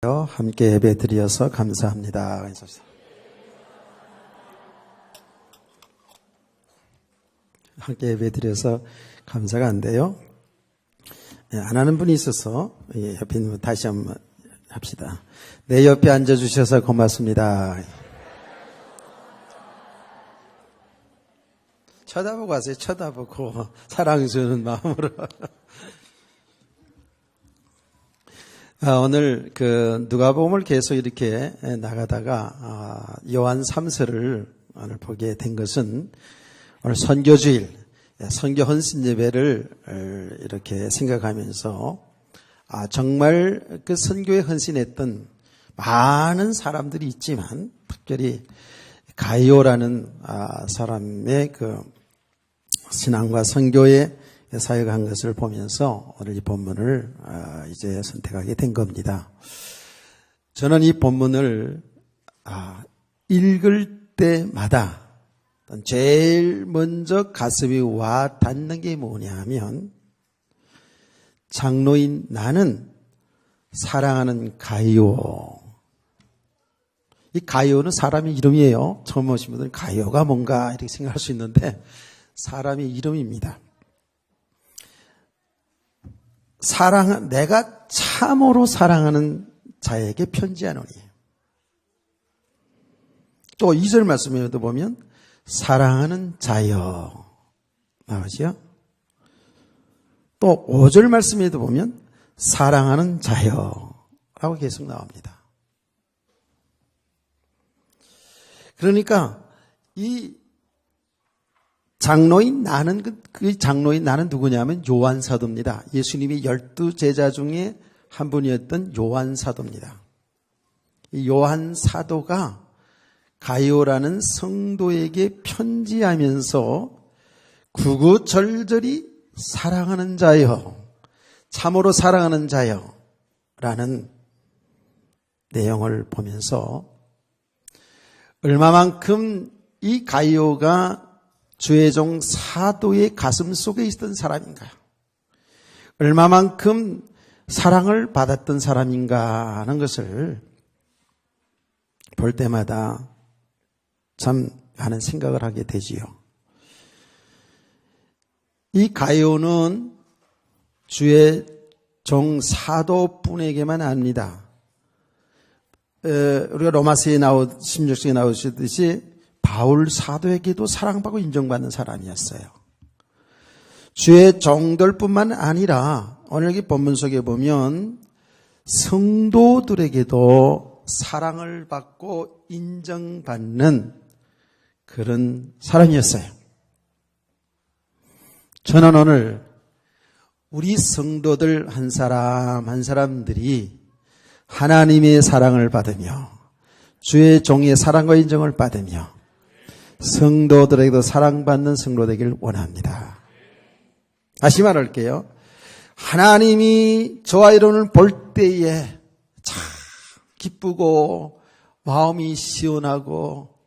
함께 예배드려서 감사합니다. 함께 예배드려서 감사가 안 돼요. 안 하는 분이 있어서 옆에 있는 분 다시 한번 합시다. 내 옆에 앉아주셔서 고맙습니다. 쳐다보고 하세요. 쳐다보고 사랑 주는 마음으로. 오늘 누가복음을 계속 이렇게 나가다가 요한 3서를 오늘 보게 된 것은 오늘 선교주일, 선교 헌신 예배를 이렇게 생각하면서 정말 그 선교에 헌신했던 많은 사람들이 있지만 특별히 가이오라는 사람의 그 신앙과 선교에 사역한 것을 보면서 오늘 이 본문을 이제 선택하게 된 겁니다. 저는 이 본문을 읽을 때마다 제일 먼저 가슴이 와 닿는 게 뭐냐 하면 장로인 나는 사랑하는 가이오. 이 가이오는 사람의 이름이에요. 처음 오신 분들은 가이오가 뭔가 이렇게 생각할 수 있는데 사람의 이름입니다. 내가 참으로 사랑하는 자에게 편지하노니. 또 2절 말씀에도 보면 사랑하는 자여 나오죠. 또 5절 말씀에도 보면 사랑하는 자여라고 계속 나옵니다. 그러니까 이 장로인 나는 그 장로인 나는 누구냐면 요한 사도입니다. 예수님이 12제자 중에 한 분이었던 요한 사도입니다. 이 요한 사도가 가이오라는 성도에게 편지하면서 구구절절히 사랑하는 자여, 참으로 사랑하는 자여라는 내용을 보면서 얼마만큼 이 가이오가 주의 종 사도의 가슴 속에 있었던 사람인가, 얼마만큼 사랑을 받았던 사람인가 하는 것을 볼 때마다 참 많은 생각을 하게 되지요. 이 가이오는 주의 종 사도분에게만 아닙니다. 우리가 로마서에 16장에 나오시듯이 바울 사도에게도 사랑받고 인정받는 사람이었어요. 주의 종들뿐만 아니라 오늘 여기 본문 속에 보면 성도들에게도 사랑을 받고 인정받는 그런 사람이었어요. 저는 오늘 우리 성도들 한 사람 한 사람들이 하나님의 사랑을 받으며 주의 종의 사랑과 인정을 받으며 성도들에게도 사랑받는 성도 되길 원합니다. 다시 말할게요. 하나님이 저와 여러분을 볼 때에 참 기쁘고 마음이 시원하고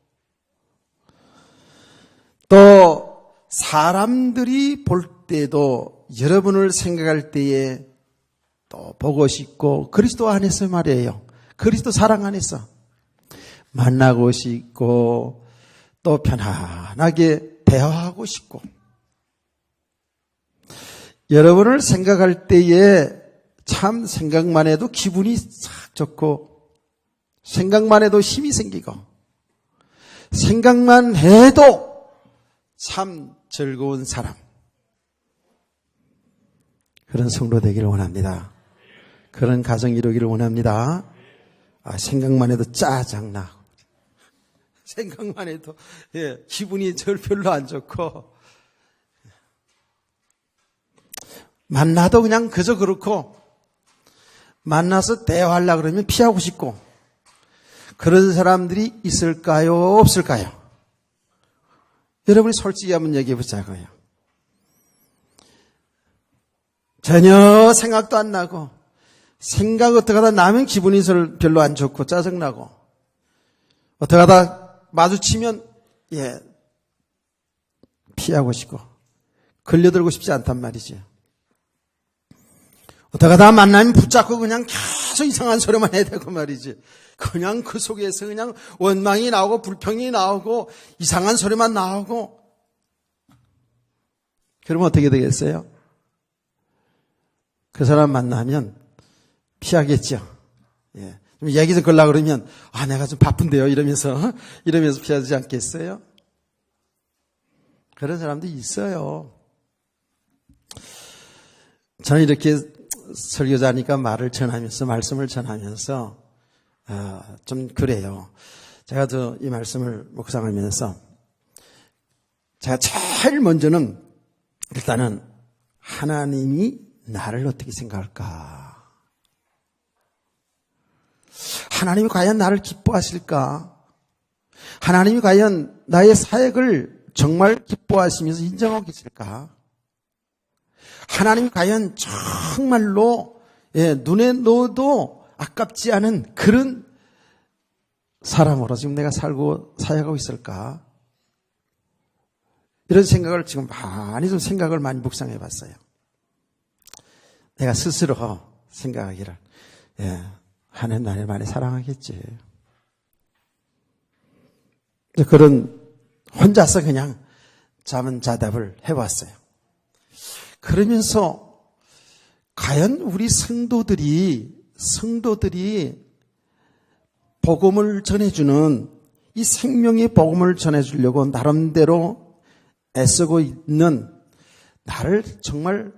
또 사람들이 볼 때도 여러분을 생각할 때에 또 보고 싶고 그리스도 안에서 말이에요. 그리스도 사랑 안에서 만나고 싶고 또 편안하게 대화하고 싶고 여러분을 생각할 때에 참 생각만 해도 기분이 싹 좋고 생각만 해도 힘이 생기고 생각만 해도 참 즐거운 사람, 그런 성도 되기를 원합니다. 그런 가정 이루기를 원합니다. 생각만 해도 짜증나. 생각만 해도 기분이 별로 안 좋고 만나도 그냥 그저 그렇고 만나서 대화하려고 그러면 피하고 싶고 그런 사람들이 있을까요? 없을까요? 여러분이 솔직히 한번 얘기해 보자고요. 전혀 생각도 안 나고 생각 어떻게 하다 나면 기분이 별로 안 좋고 짜증나고 어떻게 하다 마주치면 피하고 싶고 걸려들고 싶지 않단 말이죠. 어떡하다 만나면 붙잡고 그냥 계속 이상한 소리만 해야 되고 말이지. 그냥 그 속에서 그냥 원망이 나오고 불평이 나오고 이상한 소리만 나오고. 그러면 어떻게 되겠어요? 그 사람 만나면 피하겠죠. 예. 좀 얘기 좀 걸려고 그러면, 내가 좀 바쁜데요. 이러면서 피하지 않겠어요? 그런 사람도 있어요. 저는 이렇게 설교자니까 말씀을 전하면서, 좀 그래요. 제가 이 말씀을 묵상하면서, 제가 제일 먼저는 일단은 하나님이 나를 어떻게 생각할까? 하나님이 과연 나를 기뻐하실까? 하나님이 과연 나의 사역을 정말 기뻐하시면서 인정하고 계실까? 하나님이 과연 정말로 눈에 넣어도 아깝지 않은 그런 사람으로 지금 내가 살고 사역하고 있을까? 이런 생각을 지금 많이 묵상해 봤어요. 내가 스스로 생각하기를, 하나님 나를 많이 사랑하겠지. 그런 혼자서 그냥 자문자답을 해봤어요. 그러면서 과연 우리 성도들이 복음을 전해주는 이 생명의 복음을 전해주려고 나름대로 애쓰고 있는 나를 정말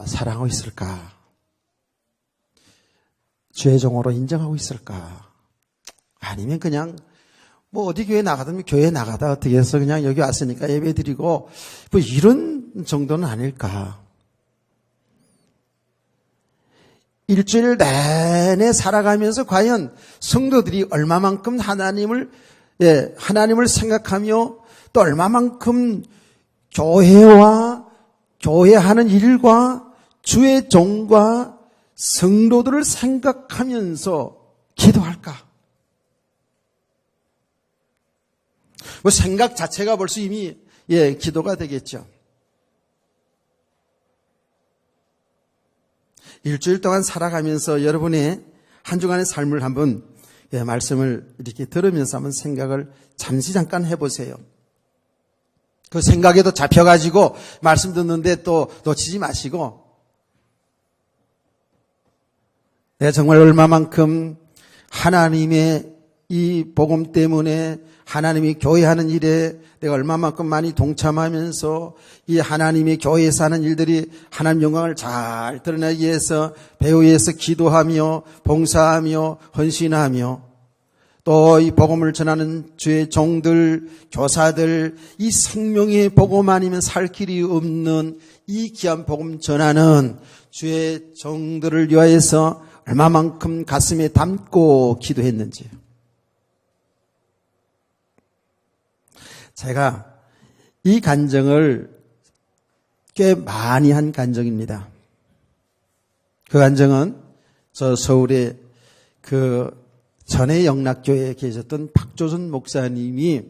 사랑하고 있을까? 주의 종으로 인정하고 있을까? 아니면 그냥 어디 교회 나가든 교회 나가다 어떻게 해서 그냥 여기 왔으니까 예배 드리고 이런 정도는 아닐까? 일주일 내내 살아가면서 과연 성도들이 얼마만큼 하나님을 생각하며 또 얼마만큼 교회하는 일과 주의 종과 성도들을 생각하면서 기도할까? 생각 자체가 벌써 이미 기도가 되겠죠. 일주일 동안 살아가면서 여러분의 한 주간의 삶을 한번 말씀을 이렇게 들으면서 한번 생각을 잠깐 해보세요. 그 생각에도 잡혀가지고 말씀 듣는데 또 놓치지 마시고, 내가 정말 얼마만큼 하나님의 이 복음 때문에 하나님이 교회하는 일에 내가 얼마만큼 많이 동참하면서 이 하나님의 교회에서 하는 일들이 하나님 영광을 잘 드러내기 위해서 배우기 위해서 기도하며 봉사하며 헌신하며 또 이 복음을 전하는 주의 종들, 교사들, 이 생명의 복음 아니면 살 길이 없는 이 귀한 복음 전하는 주의 종들을 위하여서 얼마만큼 가슴에 담고 기도했는지. 제가 이 간증을 꽤 많이 한 간증입니다. 그 간증은 저 서울의 그 전에 영락교회에 계셨던 박조선 목사님이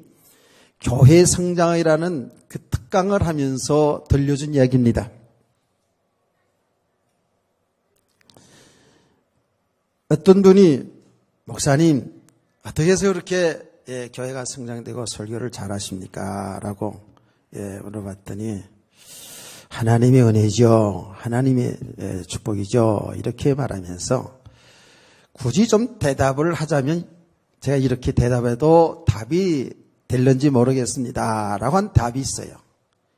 교회 성장이라는 그 특강을 하면서 들려준 이야기입니다. 어떤 분이 목사님 어떻게 해서 그렇게 교회가 성장되고 설교를 잘하십니까? 라고 물어봤더니 하나님의 은혜죠. 하나님의 축복이죠. 이렇게 말하면서 굳이 좀 대답을 하자면 제가 이렇게 대답해도 답이 될는지 모르겠습니다. 라고 한 답이 있어요.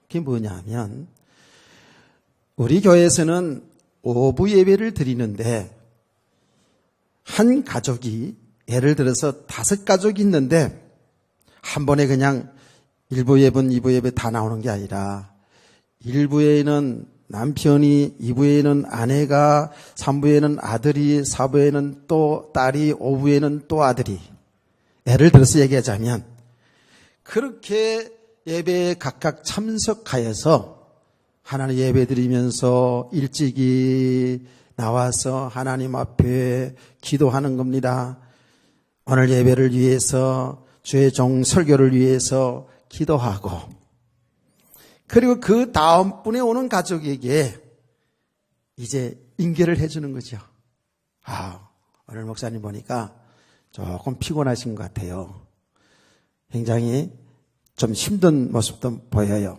그게 뭐냐면 우리 교회에서는 오부 예배를 드리는데 한 가족이 예를 들어서 5가족이 있는데 한 번에 그냥 1부 예배, 2부 예배 다 나오는 게 아니라 1부에는 남편이, 2부에는 아내가, 3부에는 아들이, 4부에는 또 딸이, 5부에는 또 아들이. 예를 들어서 얘기하자면 그렇게 예배에 각각 참석하여서 하나님 예배 드리면서 일찍이 나와서 하나님 앞에 기도하는 겁니다. 오늘 예배를 위해서 주의 종 설교를 위해서 기도하고 그리고 그 다음 분에 오는 가족에게 이제 인계를 해주는 거죠. 오늘 목사님 보니까 조금 피곤하신 것 같아요. 굉장히 좀 힘든 모습도 보여요.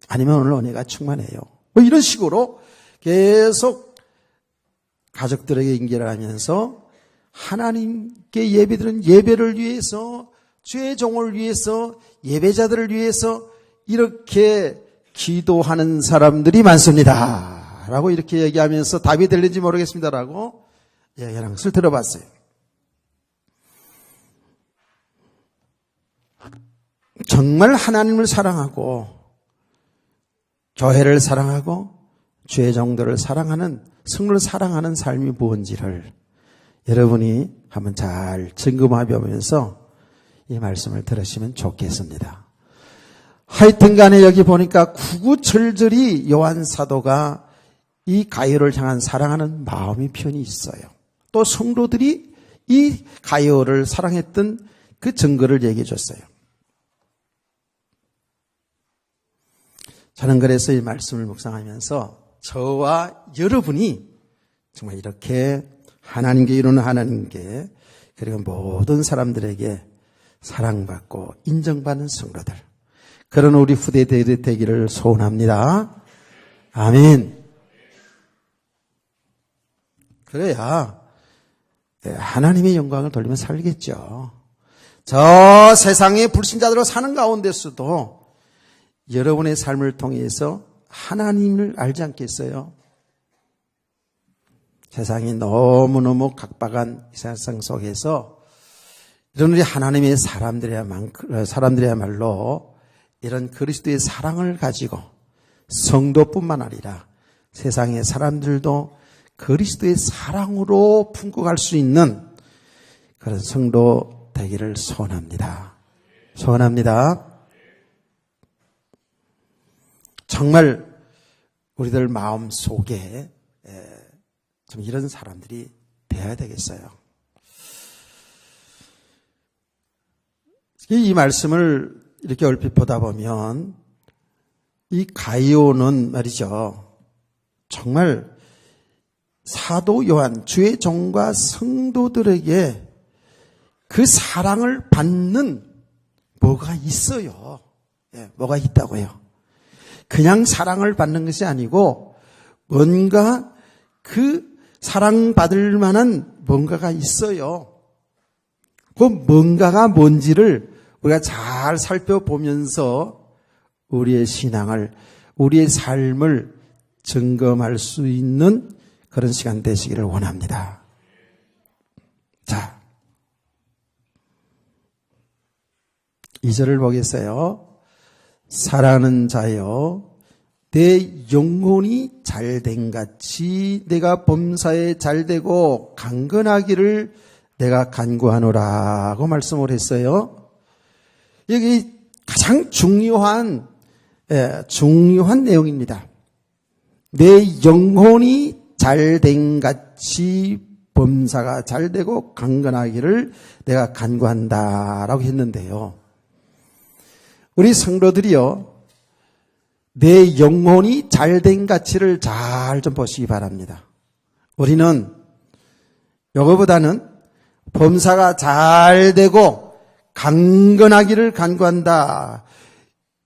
아니면 오늘 은혜가 충만해요. 뭐 이런 식으로 계속 가족들에게 인계를 하면서 하나님께 예배드리는 예배를 위해서, 주의 종을 위해서, 예배자들을 위해서 이렇게 기도하는 사람들이 많습니다. 라고 이렇게 얘기하면서 답이 될는지 모르겠습니다. 라고 얘기하는 것을 들어봤어요. 정말 하나님을 사랑하고 교회를 사랑하고 주의 종들을 사랑하는, 성도를 사랑하는 삶이 무엇인지를 여러분이 한번 잘 점검해보면서 이 말씀을 들으시면 좋겠습니다. 하여튼 간에 여기 보니까 구구절절히 요한 사도가 이 가이오를 향한 사랑하는 마음이 표현이 있어요. 또 성도들이 이 가이오를 사랑했던 그 증거를 얘기해 줬어요. 저는 그래서 이 말씀을 묵상하면서 저와 여러분이 정말 이렇게 하나님께 이루는 하나님께, 그리고 모든 사람들에게 사랑받고 인정받는 성도들, 그런 우리 후대들이 되기를 소원합니다. 아멘. 그래야 하나님의 영광을 돌리며 살겠죠. 저 세상의 불신자들로 사는 가운데서도 여러분의 삶을 통해서 하나님을 알지 않겠어요? 세상이 너무너무 각박한 이 세상 속에서 이런 우리 하나님의 사람들이야말로 이런 그리스도의 사랑을 가지고 성도뿐만 아니라 세상의 사람들도 그리스도의 사랑으로 품고 갈 수 있는 그런 성도 되기를 소원합니다. 소원합니다. 정말 우리들 마음 속에 좀 이런 사람들이 되어야 되겠어요. 이 말씀을 이렇게 얼핏 보다 보면 이 가이오는 말이죠, 정말 사도 요한, 주의 종과 성도들에게 그 사랑을 받는 뭐가 있어요. 뭐가 있다고요. 그냥 사랑을 받는 것이 아니고 뭔가 그 사랑받을 만한 뭔가가 있어요. 그 뭔가가 뭔지를 우리가 잘 살펴보면서 우리의 신앙을, 우리의 삶을 점검할 수 있는 그런 시간 되시기를 원합니다. 자, 2절을 보겠어요. 사랑하는 자여, 내 영혼이 잘된 같이 내가 범사에 잘되고 강건하기를 내가 간구하노라고 말씀을 했어요. 여기 가장 중요한 내용입니다. 내 영혼이 잘된 같이 범사가 잘되고 강건하기를 내가 간구한다라고 했는데요. 우리 성도들이요, 내 영혼이 잘된 가치를 잘 좀 보시기 바랍니다. 우리는 요거보다는 범사가 잘되고 강건하기를 간구한다,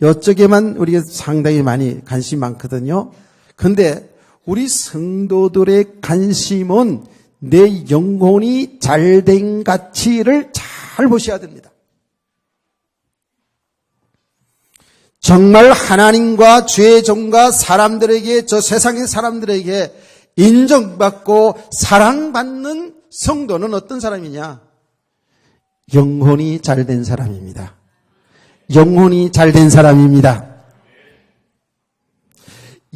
이쪽에만 우리가 상당히 많이 관심이 많거든요. 그런데 우리 성도들의 관심은 내 영혼이 잘된 가치를 잘 보셔야 됩니다. 정말 하나님과 주의 종과 사람들에게, 저 세상의 사람들에게 인정받고 사랑받는 성도는 어떤 사람이냐? 영혼이 잘된 사람입니다. 영혼이 잘된 사람입니다.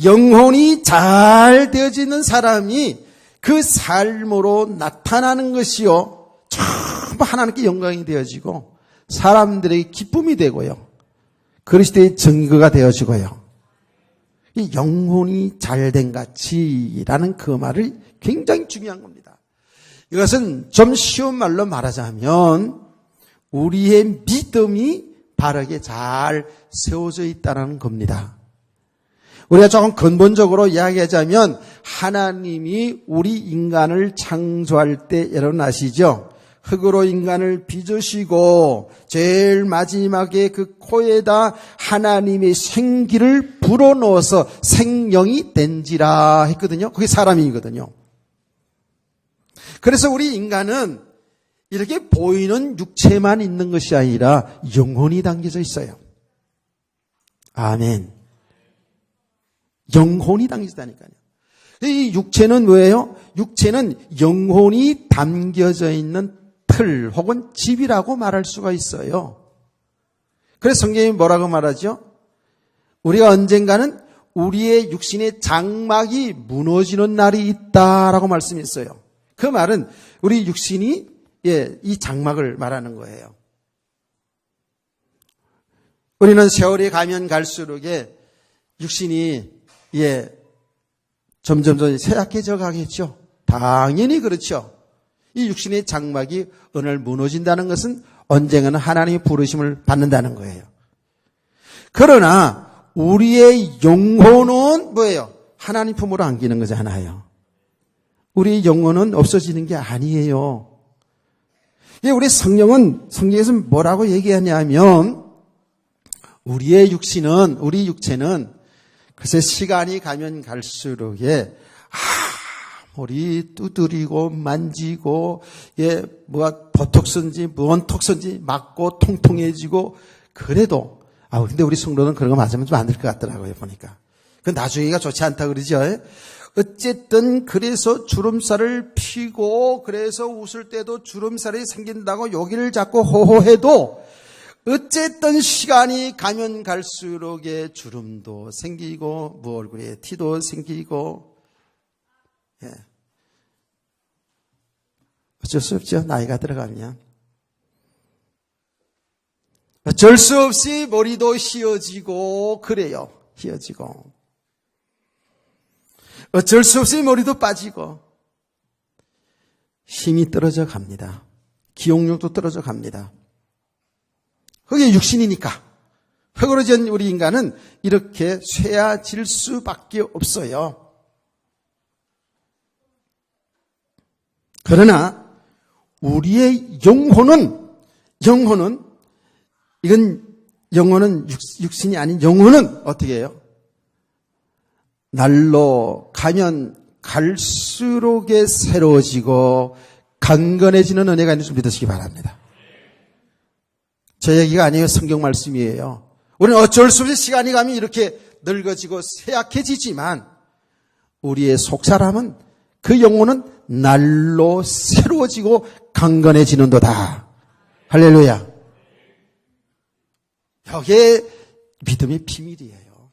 영혼이 잘 되어지는 사람이 그 삶으로 나타나는 것이요, 전부 하나님께 영광이 되어지고 사람들에게 기쁨이 되고요, 그리스도의 증거가 되어지고요. 이 영혼이 잘된 가치라는 그 말을 굉장히 중요한 겁니다. 이것은 좀 쉬운 말로 말하자면 우리의 믿음이 바르게 잘 세워져 있다는 겁니다. 우리가 조금 근본적으로 이야기하자면 하나님이 우리 인간을 창조할 때 여러분 아시죠? 흙으로 인간을 빚으시고 제일 마지막에 그 코에다 하나님의 생기를 불어넣어서 생명이 된지라 했거든요. 그게 사람이거든요. 그래서 우리 인간은 이렇게 보이는 육체만 있는 것이 아니라 영혼이 담겨져 있어요. 아멘. 영혼이 담겨있다니까요. 이 육체는 뭐예요? 육체는 영혼이 담겨져 있는 틀 혹은 집이라고 말할 수가 있어요. 그래서 성경이 뭐라고 말하죠? 우리가 언젠가는 우리의 육신의 장막이 무너지는 날이 있다라고 말씀했어요. 그 말은 우리 육신이 이 장막을 말하는 거예요. 우리는 세월이 가면 갈수록 육신이 점점 쇠약해져 가겠죠. 당연히 그렇죠. 이 육신의 장막이 어느 날 무너진다는 것은 언젠가는 하나님의 부르심을 받는다는 거예요. 그러나 우리의 영혼은 뭐예요? 하나님 품으로 안기는 거잖아요. 우리 영혼은 없어지는 게 아니에요. 우리 성경에서 뭐라고 얘기하냐면 우리 육체는 글쎄 시간이 가면 갈수록 아무리 두드리고 만지고 보톡스인지 무언톡스인지 맞고 통통해지고 그래도 근데 우리 성도는 그런 거 맞으면 좀 안 될 것 같더라고요 보니까. 그 나중에가 좋지 않다 그러죠. 어쨌든 그래서 주름살을 피고 그래서 웃을 때도 주름살이 생긴다고 여기를 자꾸 호호해도 어쨌든 시간이 가면 갈수록 주름도 생기고 얼굴에 티도 생기고 어쩔 수 없죠. 나이가 들어가면 어쩔 수 없이 머리도 휘어지고 그래요. 휘어지고 어쩔 수 없이 머리도 빠지고 힘이 떨어져 갑니다. 기억력도 떨어져 갑니다. 그게 육신이니까. 흙으로 지은 우리 인간은 이렇게 쇠해질 수밖에 없어요. 그러나 우리의 영혼은 육신이 아닌 영혼은 어떻게 해요? 날로 가면 갈수록 새로워지고 강건해지는 은혜가 있는 줄 믿으시기 바랍니다. 제 얘기가 아니에요. 성경 말씀이에요. 우리는 어쩔 수 없이 시간이 가면 이렇게 늙어지고 쇠약해지지만 우리의 속사람은 그 영혼은 날로 새로워지고 강건해지는도다. 할렐루야. 여기에 믿음의 비밀이에요.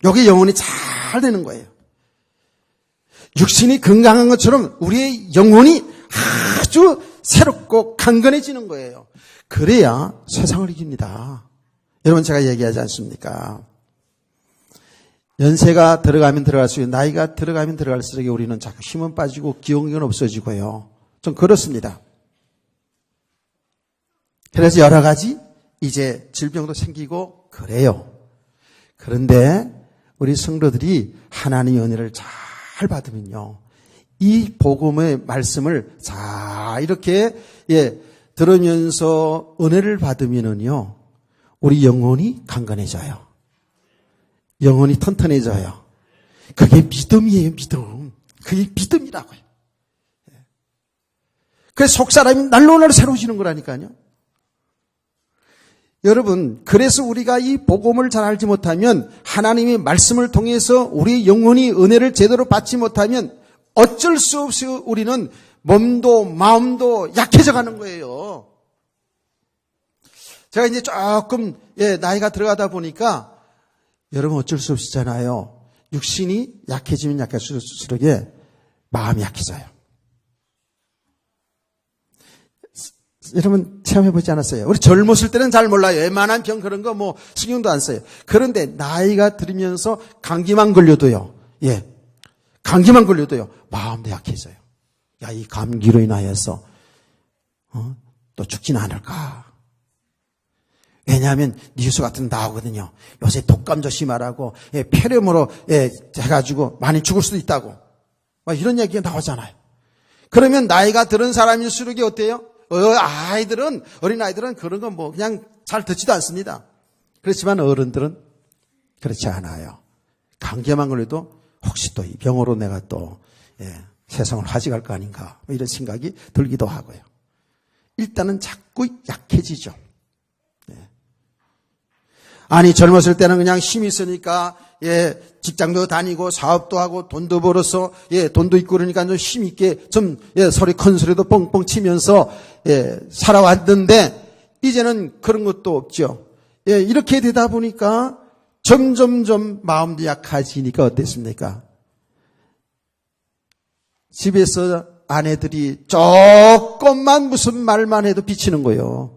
여기 영혼이 잘 되는 거예요. 육신이 건강한 것처럼 우리의 영혼이 아주 새롭고 강건해지는 거예요. 그래야 세상을 이깁니다. 여러분 제가 얘기하지 않습니까? 연세가 들어가면 들어갈수록 나이가 들어가면 들어갈수록 우리는 자꾸 힘은 빠지고 기억력은 없어지고요. 좀 그렇습니다. 그래서 여러 가지 이제 질병도 생기고 그래요. 그런데 우리 성도들이 하나님의 은혜를 잘 받으면요. 이 복음의 말씀을 잘 이렇게 들으면서 은혜를 받으면은요. 우리 영혼이 강건해져요. 영혼이 튼튼해져요. 그게 믿음이에요. 믿음. 그게 믿음이라고요. 그래서 속사람이 날로 날 새로워지는 거라니까요. 여러분, 그래서 우리가 이 복음을 잘 알지 못하면 하나님의 말씀을 통해서 우리 영혼이 은혜를 제대로 받지 못하면 어쩔 수 없이 우리는 몸도 마음도 약해져 가는 거예요. 제가 이제 조금 나이가 들어가다 보니까 여러분 어쩔 수 없잖아요. 육신이 약해지면 약해질수록 마음이 약해져요. 여러분 체험해보지 않았어요? 우리 젊었을 때는 잘 몰라요. 웬만한 병 그런 거 신경도 안 써요. 그런데 나이가 들면서 감기만 걸려도요. 감기만 걸려도요. 마음도 약해져요. 야, 이 감기로 인하여서 또 죽지는 않을까. 왜냐하면 뉴스 같은 데 나오거든요. 요새 독감 조심하라고, 폐렴으로, 해가지고 많이 죽을 수도 있다고. 막 이런 얘기가 나오잖아요. 그러면 나이가 들은 사람일수록 어때요? 어린아이들은 그런 건 뭐 그냥 잘 듣지도 않습니다. 그렇지만 어른들은 그렇지 않아요. 감기만 걸려도 혹시 또 이 병으로 내가 또, 세상을 화직할 거 아닌가. 뭐 이런 생각이 들기도 하고요. 일단은 자꾸 약해지죠. 아니, 젊었을 때는 그냥 힘이 있으니까, 직장도 다니고, 사업도 하고, 돈도 벌어서, 돈도 있고 그러니까 좀 힘있게, 소리 큰 소리도 뻥뻥 치면서, 살아왔는데, 이제는 그런 것도 없죠. 이렇게 되다 보니까, 점점점 마음도 약해지니까 어땠습니까? 집에서 아내들이 조금만 무슨 말만 해도 비치는 거예요.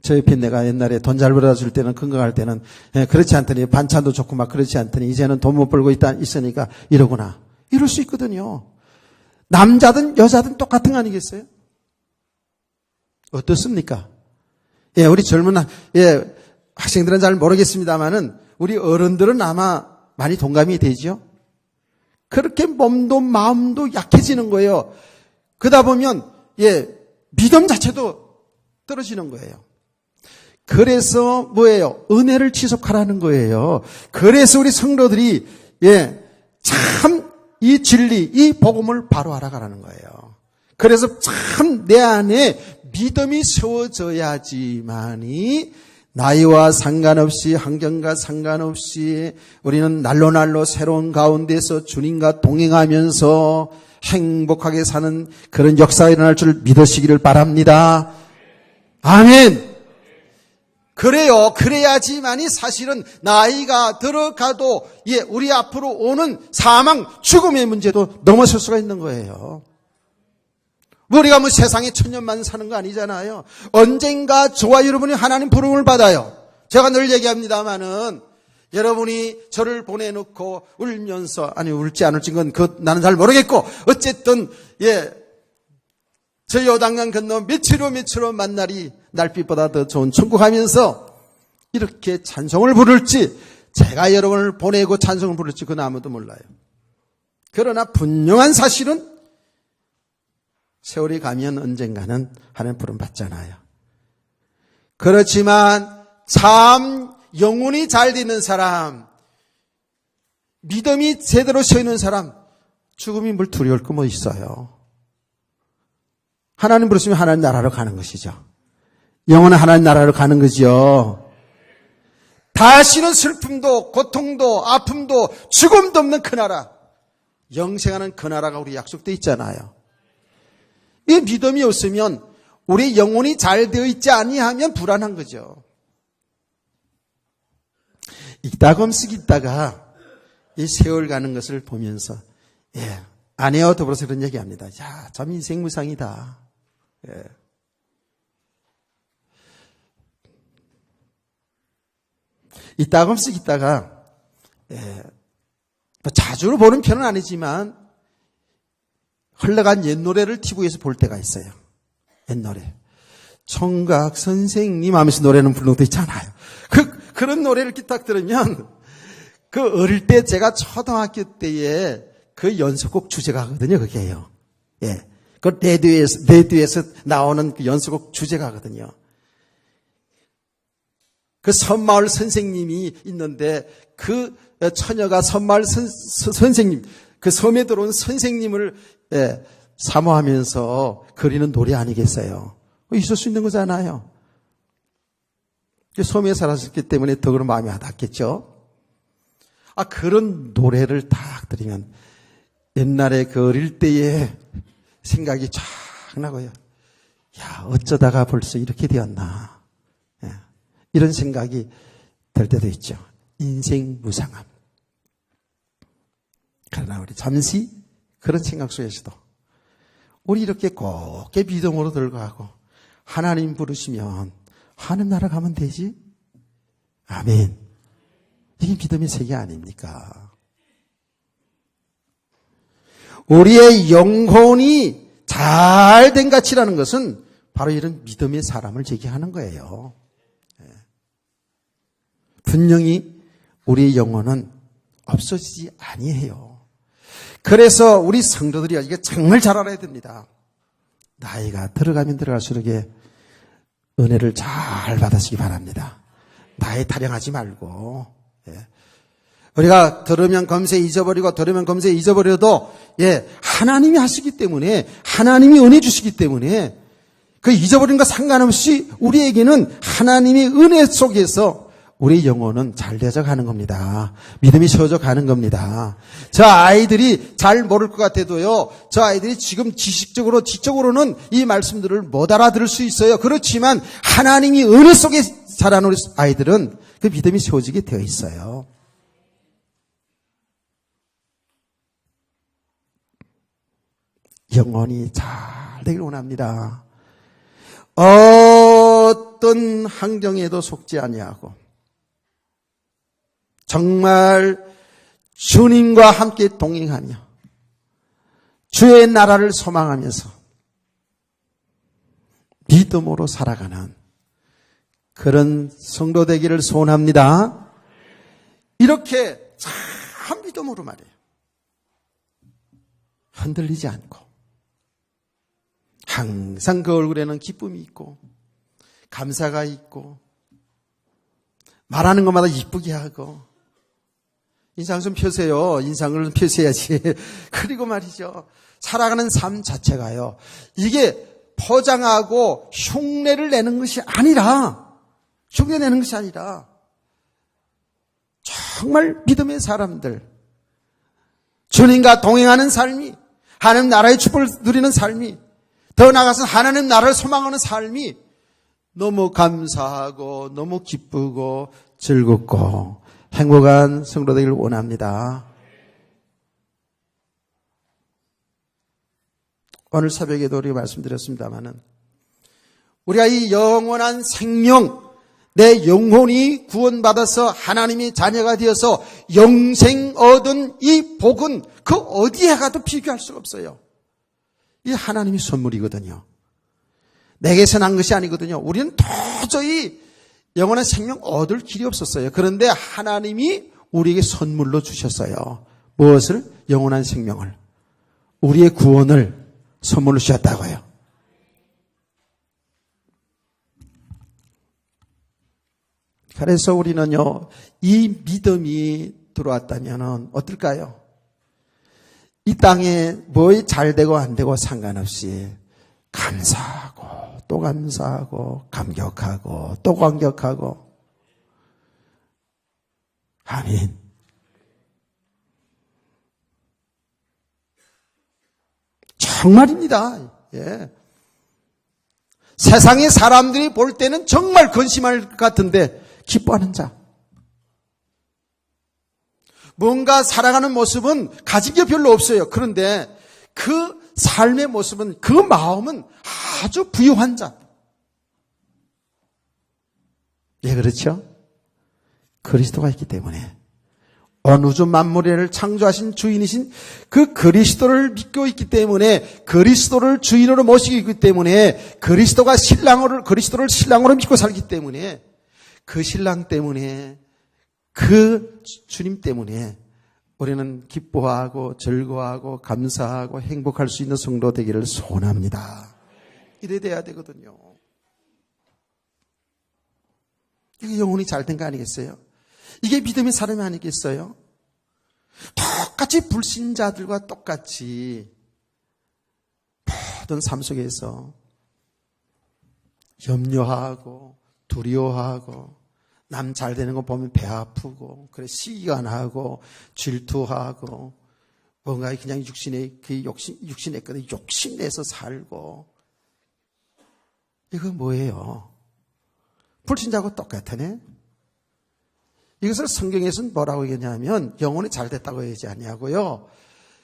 저 옆에 내가 옛날에 돈 잘 벌어줄 때는, 건강할 때는, 그렇지 않더니, 반찬도 좋고 막 그렇지 않더니, 이제는 돈 못 벌고 있으니까 이러구나. 이럴 수 있거든요. 남자든 여자든 똑같은 거 아니겠어요? 어떻습니까? 우리 젊은, 학생들은 잘 모르겠습니다만은, 우리 어른들은 아마 많이 동감이 되죠? 그렇게 몸도 마음도 약해지는 거예요. 그러다 보면, 믿음 자체도 떨어지는 거예요. 그래서 뭐예요? 은혜를 지속하라는 거예요. 그래서 우리 성도들이 참 이 진리, 이 복음을 바로 알아가라는 거예요. 그래서 참 내 안에 믿음이 세워져야지만이 나이와 상관없이 환경과 상관없이 우리는 날로 새로운 가운데서 주님과 동행하면서 행복하게 사는 그런 역사가 일어날 줄 믿으시기를 바랍니다. 아멘. 그래요. 그래야지만이 사실은 나이가 들어가도 우리 앞으로 오는 사망, 죽음의 문제도 넘어설 수가 있는 거예요. 우리가 뭐 세상에 천년만 사는 거 아니잖아요. 언젠가 저와 여러분이 하나님 부름을 받아요. 제가 늘 얘기합니다마는 여러분이 저를 보내놓고 울면서, 아니 울지 안 울지 건 나는 잘 모르겠고, 어쨌든 저 요단강 건너 며칠로 만날이 날빛보다 더 좋은 천국 하면서 이렇게 찬송을 부를지, 제가 여러분을 보내고 찬송을 부를지 그건 아무도 몰라요. 그러나 분명한 사실은 세월이 가면 언젠가는 하나님 부름 받잖아요. 그렇지만 참 영혼이 잘 되는 사람, 믿음이 제대로 서 있는 사람, 죽음이 뭘 두려울 거 뭐 있어요. 하나님 부르시면 하나님 나라로 가는 것이죠. 영원한 하나님 나라로 가는 거죠. 다시는 슬픔도 고통도 아픔도 죽음도 없는 그 나라, 영생하는 그 나라가 우리 약속되어 있잖아요. 이 믿음이 없으면 우리 영혼이 잘 되어 있지 아니하면 불안한 거죠. 이따금씩 있다가 이 세월 가는 것을 보면서 아내와 더불어서 그런 얘기합니다. 야, 참 인생 무상이다. 이따금씩 있다가 자주 보는 편은 아니지만 흘러간 옛 노래를 TV에서 볼 때가 있어요. 옛 노래. 총각 선생님 하면서 노래는 부르는 것도 있잖아요. 그런 노래를 딱 들으면 어릴 때 제가 초등학교 때에 그 연속곡 주제가거든요, 그게요. 그 레디오에서 나오는 그 연속곡 주제가거든요. 그 섬마을 선생님이 있는데 그 처녀가 섬마을 선생님, 그 섬에 들어온 선생님을 사모하면서 그리는 노래 아니겠어요? 있을 수 있는 거잖아요. 섬에 살았기 때문에 더 그런 마음이 와닿겠죠. 그런 노래를 딱 들으면 옛날에 그 어릴 때의 생각이 쫙 나고요. 야, 어쩌다가 벌써 이렇게 되었나. 이런 생각이 들 때도 있죠. 인생 무상함. 그러나 우리 잠시 그런 생각 속에서도 우리 이렇게 곱게 믿음으로 들어가고 하나님 부르시면 하늘 나라 가면 되지? 아멘. 이게 믿음의 세계 아닙니까? 우리의 영혼이 잘된 가치라는 것은 바로 이런 믿음의 사람을 얘기하는 거예요. 분명히 우리의 영혼은 없어지지 아니해요. 그래서 우리 성도들이 이게 정말 잘 알아야 됩니다. 나이가 들어가면 들어갈수록 은혜를 잘 받으시기 바랍니다. 나이 타령하지 말고. 우리가 들으면 검새 잊어버리고 들으면 검새 잊어버려도 하나님이 하시기 때문에, 하나님이 은혜 주시기 때문에 그 잊어버린 거 상관없이 우리에게는 하나님의 은혜 속에서 우리 영혼은 잘 되어져 가는 겁니다. 믿음이 세워져 가는 겁니다. 저 아이들이 잘 모를 것 같아도요, 저 아이들이 지금 지적으로는 이 말씀들을 못 알아들을 수 있어요. 그렇지만 하나님이 은혜 속에 자라는 우리 아이들은 그 믿음이 세워지게 되어 있어요. 영혼이 잘 되길 원합니다. 어떤 환경에도 속지 아니하고 정말 주님과 함께 동행하며 주의 나라를 소망하면서 믿음으로 살아가는 그런 성도 되기를 소원합니다. 이렇게 참 믿음으로 말이에요. 흔들리지 않고 항상 그 얼굴에는 기쁨이 있고 감사가 있고 말하는 것마다 이쁘게 하고 인상 좀 펴세요. 인상을 좀 펴셔야지. 그리고 말이죠. 살아가는 삶 자체가요. 이게 포장하고 흉내를 내는 것이 아니라 정말 믿음의 사람들, 주님과 동행하는 삶이, 하나님 나라의 축복을 누리는 삶이, 더 나아가서 하나님 나라를 소망하는 삶이 너무 감사하고 너무 기쁘고 즐겁고 행복한 성도 되기를 원합니다. 오늘 새벽에도 우리가 말씀드렸습니다마는 우리가 이 영원한 생명, 내 영혼이 구원받아서 하나님의 자녀가 되어서 영생 얻은 이 복은 그 어디에 가도 비교할 수가 없어요. 이 하나님의 선물이거든요. 내게서 난 것이 아니거든요. 우리는 도저히 영원한 생명 얻을 길이 없었어요. 그런데 하나님이 우리에게 선물로 주셨어요. 무엇을? 영원한 생명을. 우리의 구원을 선물로 주셨다고요. 그래서 우리는요, 이 믿음이 들어왔다면 어떨까요? 이 땅에 뭐 잘 되고 안 되고 상관없이 감사하고 또 감사하고 감격하고 또 감격하고 아멘. 정말입니다. 세상의 사람들이 볼 때는 정말 근심할 것 같은데 기뻐하는 자. 뭔가 살아가는 모습은 가진 게 별로 없어요. 그런데 그 삶의 모습은, 그 마음은 아주 부유한 자. 그렇죠? 그리스도가 있기 때문에, 온 우주 만물을 창조하신 주인이신 그 그리스도를 믿고 있기 때문에, 그리스도를 주인으로 모시고 있기 때문에, 그리스도를 신랑으로 믿고 살기 때문에, 그 신랑 때문에, 그 주님 때문에 우리는 기뻐하고 즐거워하고 감사하고 행복할 수 있는 성도 되기를 소원합니다. 이래 돼야 되거든요. 이게 영혼이 잘된 거 아니겠어요? 이게 믿음의 사람이 아니겠어요? 똑같이 불신자들과 똑같이 모든 삶 속에서 염려하고 두려워하고 남 잘 되는 거 보면 배 아프고, 그래, 시기가 나고, 질투하고, 뭔가 그냥 육신의 것에 욕심내서 살고. 이거 뭐예요? 불신자하고 똑같으네? 이것을 성경에서는 뭐라고 얘기하냐면, 영혼이 잘 됐다고 얘기하지 아니하고요.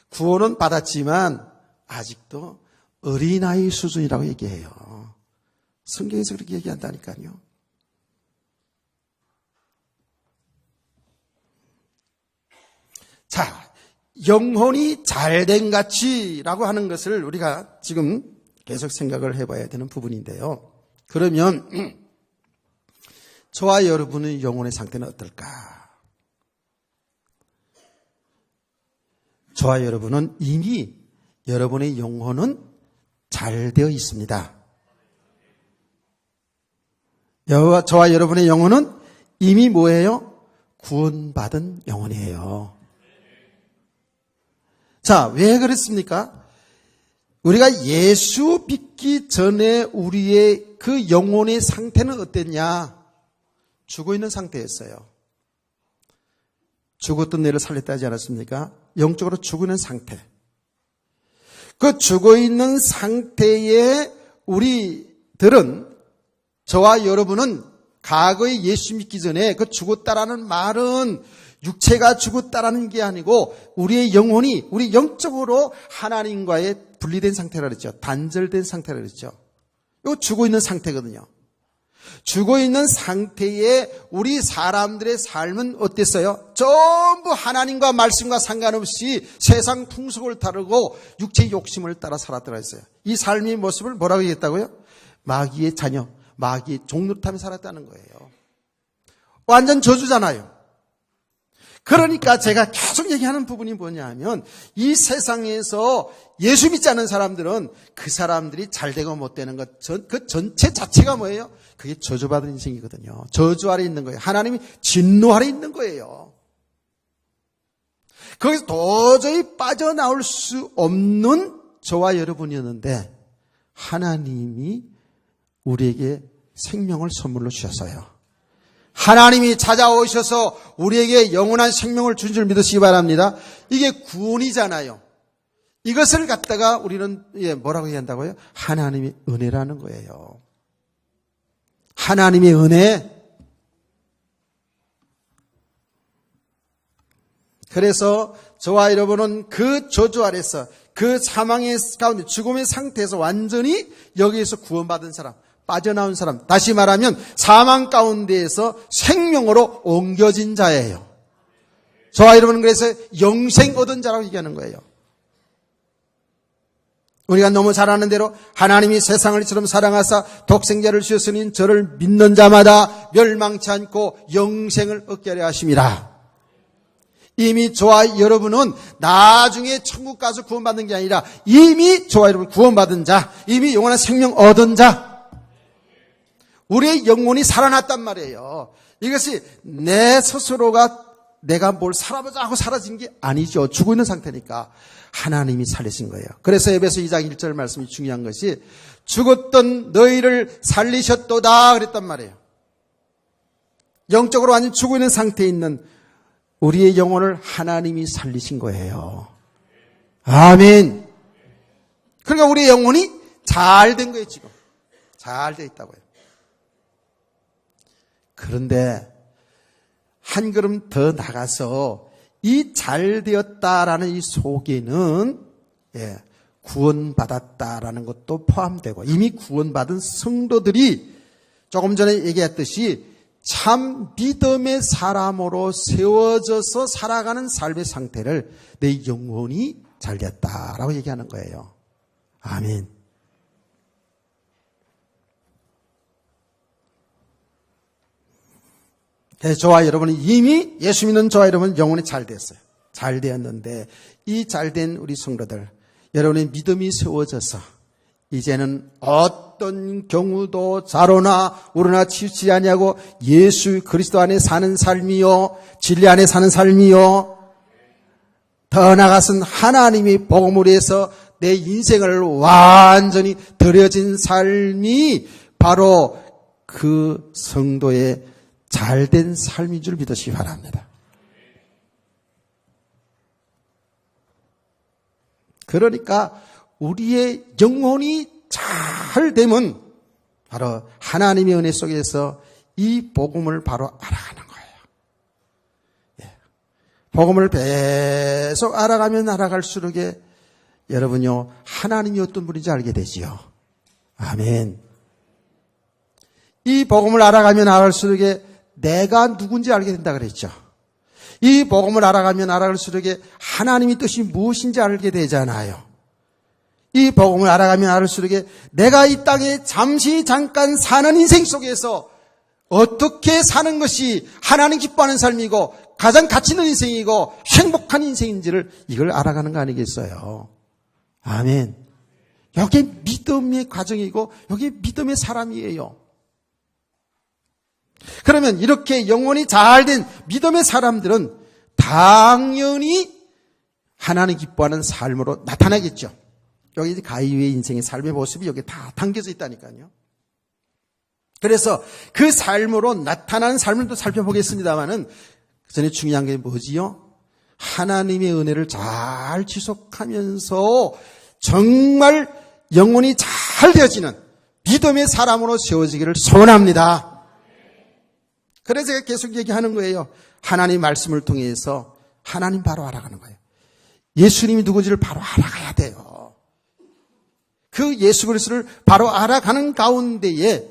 구원은 받았지만, 아직도 어린아이 수준이라고 얘기해요. 성경에서 그렇게 얘기한다니까요. 자, 영혼이 잘된 가치라고 하는 것을 우리가 지금 계속 생각을 해봐야 되는 부분인데요. 그러면 저와 여러분의 영혼의 상태는 어떨까? 저와 여러분은 이미 여러분의 영혼은 잘 되어 있습니다. 저와 여러분의 영혼은 이미 뭐예요? 구원받은 영혼이에요. 자, 왜 그렇습니까? 우리가 예수 믿기 전에 우리의 그 영혼의 상태는 어땠냐? 죽어 있는 상태였어요. 죽었던 내를 살렸다 하지 않았습니까? 영적으로 죽어 있는 상태. 그 죽어 있는 상태에 우리들은, 저와 여러분은 과거에 예수 믿기 전에 그 죽었다라는 말은 육체가 죽었다라는 게 아니고 우리의 영혼이, 우리 영적으로 하나님과의 분리된 상태라 그랬죠. 단절된 상태라 그랬죠. 이거 죽어 있는 상태거든요. 죽어 있는 상태에 우리 사람들의 삶은 어땠어요? 전부 하나님과 말씀과 상관없이 세상 풍속을 따르고 육체의 욕심을 따라 살았더라 했어요. 이 삶의 모습을 뭐라고 얘기했다고요? 마귀의 자녀, 마귀의 종노릇하며 살았다는 거예요. 완전 저주잖아요. 그러니까 제가 계속 얘기하는 부분이 뭐냐 하면, 이 세상에서 예수 믿지 않는 사람들은 그 사람들이 잘 되고 못 되는 것, 그 전체 자체가 뭐예요? 그게 저주받은 인생이거든요. 저주 아래 있는 거예요. 하나님이 진노 아래 있는 거예요. 거기서 도저히 빠져나올 수 없는 저와 여러분이었는데 하나님이 우리에게 생명을 선물로 주셨어요. 하나님이 찾아오셔서 우리에게 영원한 생명을 준 줄 믿으시기 바랍니다. 이게 구원이잖아요. 이것을 갖다가 우리는 뭐라고 얘기한다고요? 하나님의 은혜라는 거예요. 하나님의 은혜. 그래서 저와 여러분은 그 저주 아래서, 그 사망의 가운데, 죽음의 상태에서 완전히 여기에서 구원받은 사람, 빠져나온 사람, 다시 말하면 사망 가운데에서 생명으로 옮겨진 자예요. 저와 여러분은 그래서 영생 얻은 자라고 얘기하는 거예요. 우리가 너무 잘 아는 대로 하나님이 세상을 이처럼 사랑하사 독생자를 주셨으니 저를 믿는 자마다 멸망치 않고 영생을 얻게 하려 하심이라. 이미 저와 여러분은 나중에 천국 가서 구원받는 게 아니라 이미 저와 여러분 구원받은 자, 이미 영원한 생명 얻은 자, 우리의 영혼이 살아났단 말이에요. 이것이 내 스스로가 내가 뭘 살아보자 하고 사라진 게 아니죠. 죽어 있는 상태니까 하나님이 살리신 거예요. 그래서 에베소 2장 1절 말씀이 중요한 것이 죽었던 너희를 살리셨도다 그랬단 말이에요. 영적으로 완전 죽어 있는 상태에 있는 우리의 영혼을 하나님이 살리신 거예요. 아멘. 그러니까 우리의 영혼이 잘 된 거예요. 지금 잘 돼 있다고요. 그런데 한 걸음 더 나가서 이 잘 되었다라는 이 속에는 구원받았다라는 것도 포함되고, 이미 구원받은 성도들이 조금 전에 얘기했듯이 참 믿음의 사람으로 세워져서 살아가는 삶의 상태를 내 영혼이 잘 되었다라고 얘기하는 거예요. 아멘. 저와 여러분은 이미 예수 믿는 저와 여러분은 영혼이 잘 됐어요. 잘 되었는데 이 잘된 우리 성도들, 여러분의 믿음이 세워져서 이제는 어떤 경우도 자로나 우러나 치우치지 아니하고 예수 그리스도 안에 사는 삶이요, 진리 안에 사는 삶이요, 더 나아가서는 하나님이 복음을 위해서 내 인생을 완전히 드려진 삶이 바로 그 성도의 잘된 삶인 줄 믿으시기 바랍니다. 그러니까 우리의 영혼이 잘 되면 바로 하나님의 은혜 속에서 이 복음을 바로 알아가는 거예요. 복음을 계속 알아가면 알아갈수록 여러분요, 하나님이 어떤 분인지 알게 되지요. 아멘. 이 복음을 알아가면 알아갈수록 내가 누군지 알게 된다 그랬죠. 이 복음을 알아가면 알아갈수록 하나님의 뜻이 무엇인지 알게 되잖아요. 이 복음을 알아가면 알을수록 내가 이 땅에 잠깐 사는 인생 속에서 어떻게 사는 것이 하나님 기뻐하는 삶이고 가장 가치 있는 인생이고 행복한 인생인지를 이걸 알아가는 거 아니겠어요? 아멘. 여기 믿음의 과정이고 여기 믿음의 사람이에요. 그러면 이렇게 영혼이 잘된 믿음의 사람들은 당연히 하나님 기뻐하는 삶으로 나타나겠죠. 여기 가이오의 인생의 삶의 모습이 여기 다 담겨져 있다니까요. 그래서 그 삶으로 나타나는 삶을 또 살펴보겠습니다만은 그 전에 중요한 게 뭐지요? 하나님의 은혜를 잘 지속하면서 정말 영혼이 잘 되어지는 믿음의 사람으로 세워지기를 소원합니다. 그래서 제가 계속 얘기하는 거예요. 하나님 말씀을 통해서 하나님 바로 알아가는 거예요. 예수님이 누구지를 바로 알아가야 돼요. 그 예수 그리스도를 바로 알아가는 가운데에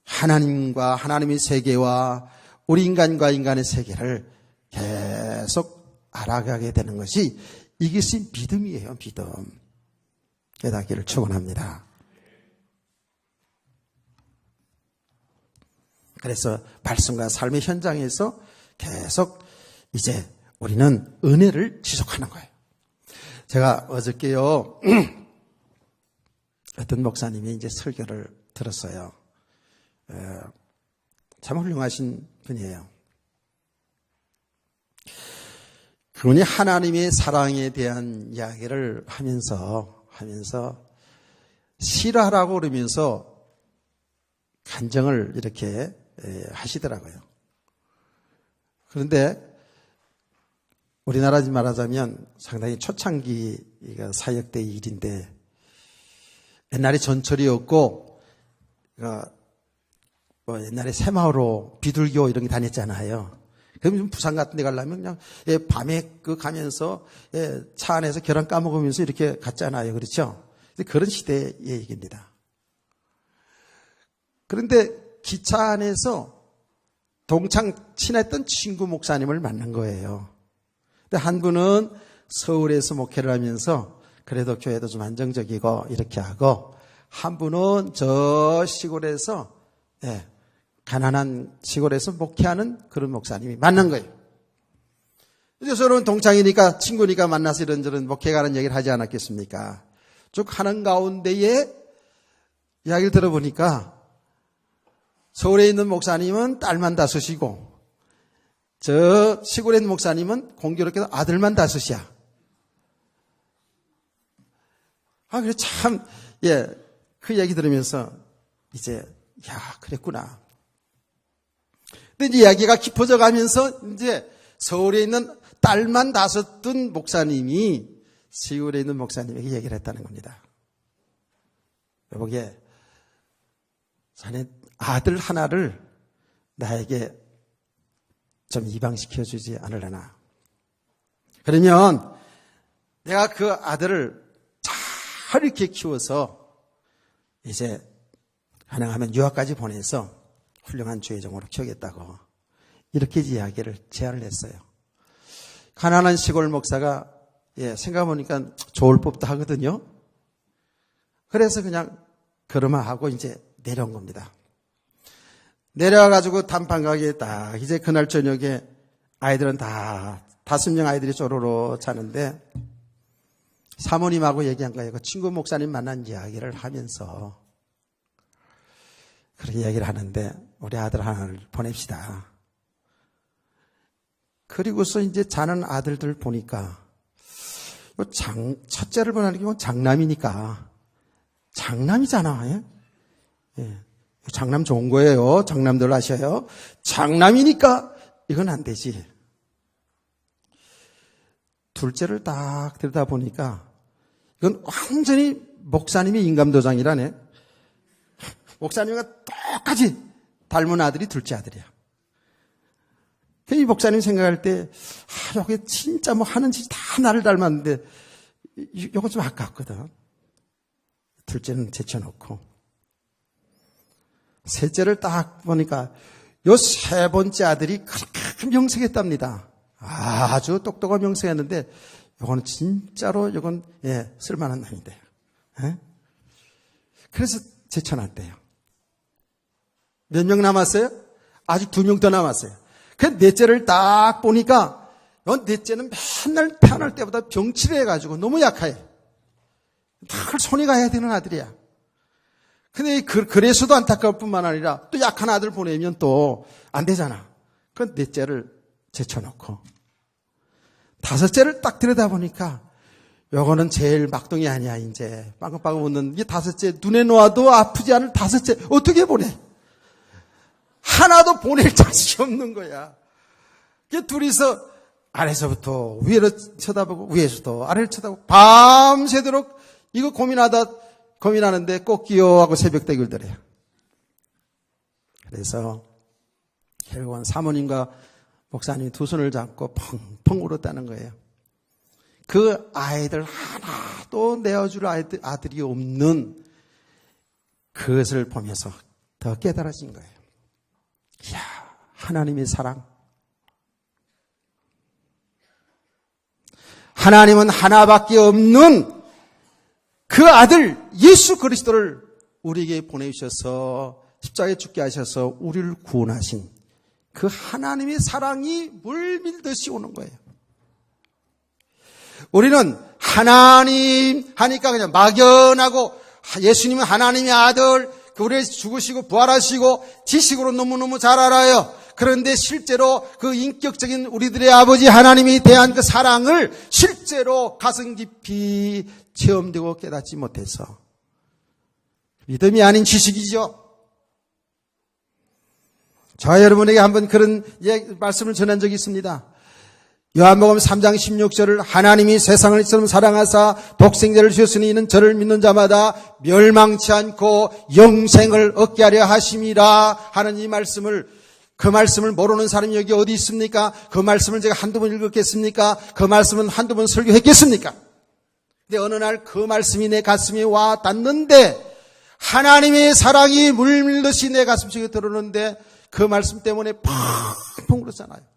하나님과 하나님의 세계와 우리 인간과 인간의 세계를 계속 알아가게 되는 것이 이것이 믿음이에요. 믿음. 깨닫기를 축원합니다. 그래서 말씀과 삶의 현장에서 계속 이제 우리는 은혜를 지속하는 거예요. 제가 어저께요 어떤 목사님이 이제 설교를 들었어요. 참 훌륭하신 분이에요. 그분이 하나님의 사랑에 대한 이야기를 하면서 실화라고 그러면서 간증을 이렇게 하시더라고요. 그런데 우리나라 말하자면 상당히 초창기 사역 때 일인데 옛날에 전철이었고 뭐 옛날에 새마을호 비둘기호 이런 게 다녔잖아요. 그럼 부산 같은 데 가려면 그냥 밤에 가면서 차 안에서 계란 까먹으면서 이렇게 갔잖아요. 그렇죠? 그런 시대의 얘기입니다. 그런데 기차 안에서 동창 친했던 친구 목사님을 만난 거예요. 근데 한 분은 서울에서 목회를 하면서 그래도 교회도 좀 안정적이고 이렇게 하고 한 분은 저 시골에서 가난한 시골에서 목회하는 그런 목사님이 만난 거예요. 이제 서로는 동창이니까 친구니까 만나서 이런저런 목회 가는 얘기를 하지 않았겠습니까? 쭉 하는 가운데에 이야기를 들어보니까 서울에 있는 목사님은 딸만 5이고 저 시골에 있는 목사님은 공교롭게도 아들만 5이야. 그래 참, 그 얘기 들으면서 이제 그랬구나. 근데 이제 이야기가 깊어져 가면서 이제 서울에 있는 딸만 5둔 목사님이 시골에 있는 목사님에게 얘기를 했다는 겁니다. 여보게, 자네 아들 하나를 나에게 좀 입양시켜 주지 않으려나. 그러면 내가 그 아들을 잘 이렇게 키워서 이제 가능하면 유학까지 보내서 훌륭한 주의종으로 키우겠다고 이렇게 이야기를 제안을 했어요. 가난한 시골 목사가 생각해보니까 좋을 법도 하거든요. 그래서 그냥 그러마하고 이제 내려온 겁니다. 내려와가지고 단판 가게에 딱 이제 그날 저녁에 아이들은 다 5명 아이들이 쪼로로 자는데 사모님하고 얘기한 거예요. 그 친구 목사님 만난 이야기를 하면서 그렇게 이야기를 하는데 우리 아들 하나를 보냅시다. 그리고서 이제 자는 아들들 보니까 첫째를 보내는 게 장남이니까 장남이잖아. 장남 좋은 거예요. 장남들 아셔요. 장남이니까 이건 안 되지. 둘째를 딱 들여다보니까 이건 완전히 목사님의 인감도장이라네. 목사님과 똑같이 닮은 아들이 둘째 아들이야. 이 목사님 생각할 때, 여기 진짜 뭐 하는 짓이 다 나를 닮았는데, 이거 좀 아깝거든. 둘째는 제쳐놓고. 셋째를 딱 보니까, 요 3번째 아들이 그렇게 명색했답니다. 아주 똑똑한 명색했는데, 요거는 진짜로, 쓸만한 놈인데. 에? 그래서 제쳐놨대요. 몇 명 남았어요? 아직 2명 더 남았어요. 그 넷째를 딱 보니까 넷째는 맨날 태어날 때보다 병치를 해가지고 너무 약해. 늘 손이 가야 되는 아들이야. 근데 그래서도 안타까울 뿐만 아니라 또 약한 아들 보내면 또 안 되잖아. 그 넷째를 제쳐놓고 5째를 딱 들여다보니까 요거는 제일 막둥이 아니야. 이제 빵긋빵긋 웃는 이 5째 눈에 놓아도 아프지 않을 5째 어떻게 보내? 하나도 보낼 자식이 없는 거야. 그 둘이서 아래서부터 위로 쳐다보고 위에서도 아래를 쳐다보고 밤새도록 이거 고민하는데 꼭 끼어하고 새벽대결들해요. 그래서 결국은 사모님과 목사님이 두 손을 잡고 펑펑 울었다는 거예요. 그 아이들 하나도 내어줄 아들이 없는 그것을 보면서 더 깨달아진 거예요. 이야, 하나님의 사랑. 하나님은 하나밖에 없는 그 아들 예수 그리스도를 우리에게 보내주셔서 십자가에 죽게 하셔서 우리를 구원하신 그 하나님의 사랑이 물밀듯이 오는 거예요. 우리는 하나님 하니까 그냥 막연하고 예수님은 하나님의 아들, 우리 죽으시고 부활하시고 지식으로 너무너무 잘 알아요. 그런데 실제로 그 인격적인 우리들의 아버지 하나님에 대한 그 사랑을 실제로 가슴 깊이 체험되고 깨닫지 못해서 믿음이 아닌 지식이죠. 저와 여러분에게 한번 그런 말씀을 전한 적이 있습니다. 요한복음 3장 16절을 하나님이 세상을 이처럼 사랑하사 독생자를 주셨으니 이는 저를 믿는 자마다 멸망치 않고 영생을 얻게 하려 하심이라 하는 이 말씀을, 그 말씀을 모르는 사람이 여기 어디 있습니까? 그 말씀을 제가 한두 번 읽었겠습니까? 그 말씀은 한두 번 설교했겠습니까? 근데 어느 날 그 말씀이 내 가슴에 와 닿는데 하나님의 사랑이 물밀듯이 내 가슴속에 들어오는데 그 말씀 때문에 펑펑 울었잖아요.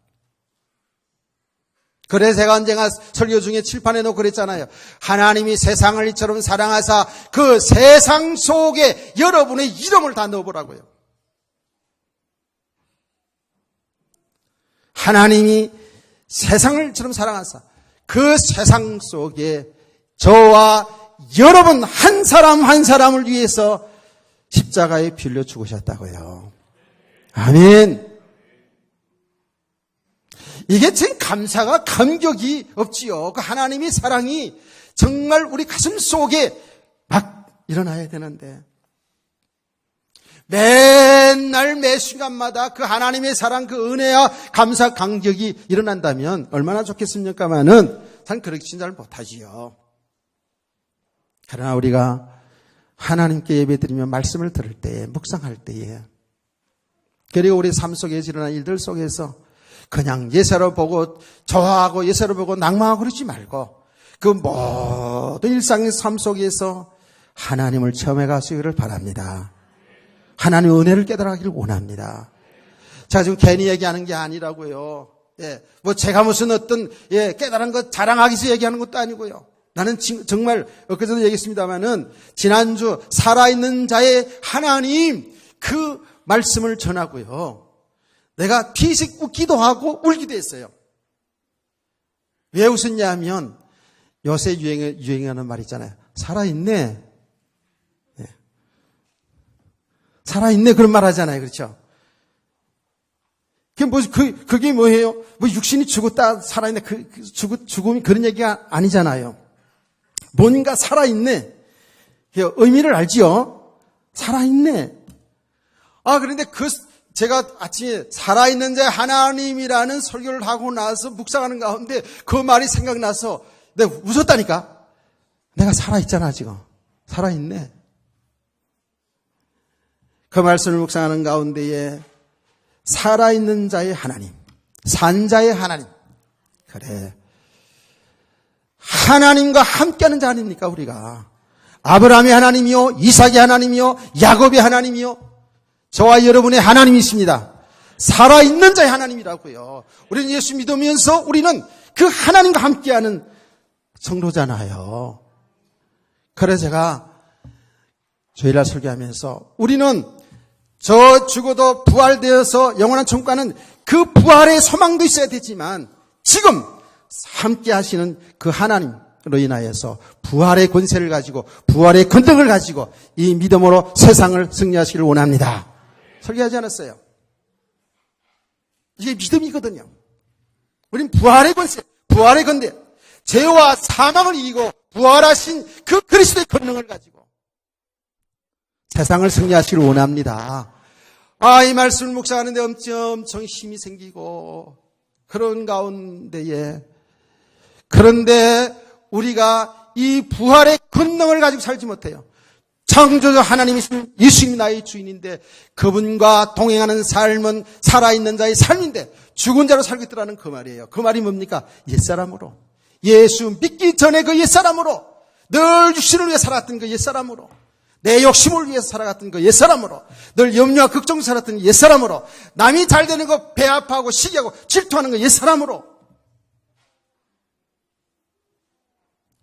그래서 제가 언젠가 설교 중에 칠판에 놓고 그랬잖아요. 하나님이 세상을 이처럼 사랑하사 그 세상 속에 여러분의 이름을 다 넣어보라고요. 하나님이 세상을 이처럼 사랑하사 그 세상 속에 저와 여러분 한 사람 한 사람을 위해서 십자가에 빌려 죽으셨다고요. 아멘. 이게 참 감사가 감격이 없지요. 그 하나님의 사랑이 정말 우리 가슴 속에 막 일어나야 되는데 맨날 매 순간마다 그 하나님의 사랑, 그 은혜와 감사, 감격이 일어난다면 얼마나 좋겠습니까마는 참 그렇게 잘 못하지요. 그러나 우리가 하나님께 예배드리며 말씀을 들을 때에, 묵상할 때에, 그리고 우리 삶 속에 일어난 일들 속에서 그냥 예사로 보고 좋아하고 예사로 보고 낭망하고 그러지 말고 그 모든 일상의 삶 속에서 하나님을 체험해 가시기를 바랍니다. 하나님의 은혜를 깨달아가기를 원합니다. 제가 지금 괜히 얘기하는 게 아니라고요. 뭐 제가 무슨 어떤 깨달은 것 자랑하기 위해서 얘기하는 것도 아니고요. 나는 정말 엊그제도 얘기했습니다마는 지난주 살아있는 자의 하나님 그 말씀을 전하고요. 내가 피식 웃기도 하고 울기도 했어요. 왜 웃었냐 하면 요새 유행하는 말 있잖아요. 살아있네. 살아있네 그런 말 하잖아요. 그렇죠? 그게 뭐예요? 뭐 육신이 죽었다 살아있네. 죽음이 그런 얘기가 아니잖아요. 뭔가 살아있네. 의미를 알지요? 살아있네. 그런데 제가 아침에 살아있는 자 하나님이라는 설교를 하고 나서 묵상하는 가운데 그 말이 생각나서 내가 웃었다니까. 내가 살아있잖아 지금. 살아있네. 그 말씀을 묵상하는 가운데에 살아있는 자의 하나님, 산 자의 하나님. 그래. 하나님과 함께하는 자 아닙니까 우리가. 아브라함의 하나님이요, 이삭의 하나님이요, 야곱의 하나님이요. 저와 여러분의 하나님이 있습니다. 살아있는 자의 하나님이라고요. 우리는 예수 믿으면서 우리는 그 하나님과 함께하는 성도잖아요. 그래서 제가 주일날 설교하면서 우리는 저 죽어도 부활되어서 영원한 천국 가는 그 부활의 소망도 있어야 되지만 지금 함께 하시는 그 하나님으로 인하여서 부활의 권세를 가지고 부활의 권능을 가지고 이 믿음으로 세상을 승리하시기를 원합니다. 설교하지 않았어요? 이게 믿음이거든요. 우린 부활의 권세, 부활의 권세, 죄와 사망을 이기고 부활하신 그 그리스도의 권능을 가지고 세상을 승리하시기를 원합니다. 이 말씀을 묵상하는데 엄청 힘이 생기고 그런 가운데에 그런데 우리가 이 부활의 권능을 가지고 살지 못해요. 창조주 하나님이신 예수님이 나의 주인인데 그분과 동행하는 삶은 살아있는 자의 삶인데 죽은 자로 살고 있더라는 그 말이에요. 그 말이 뭡니까? 옛사람으로. 예수 믿기 전에 그 옛사람으로 늘 육신을 위해 살았던 그 옛사람으로 내 욕심을 위해서 살아갔던 그 옛사람으로 늘 염려와 걱정 살았던 옛사람으로 남이 잘 되는 거 배 아파하고 시기하고 질투하는 그 옛사람으로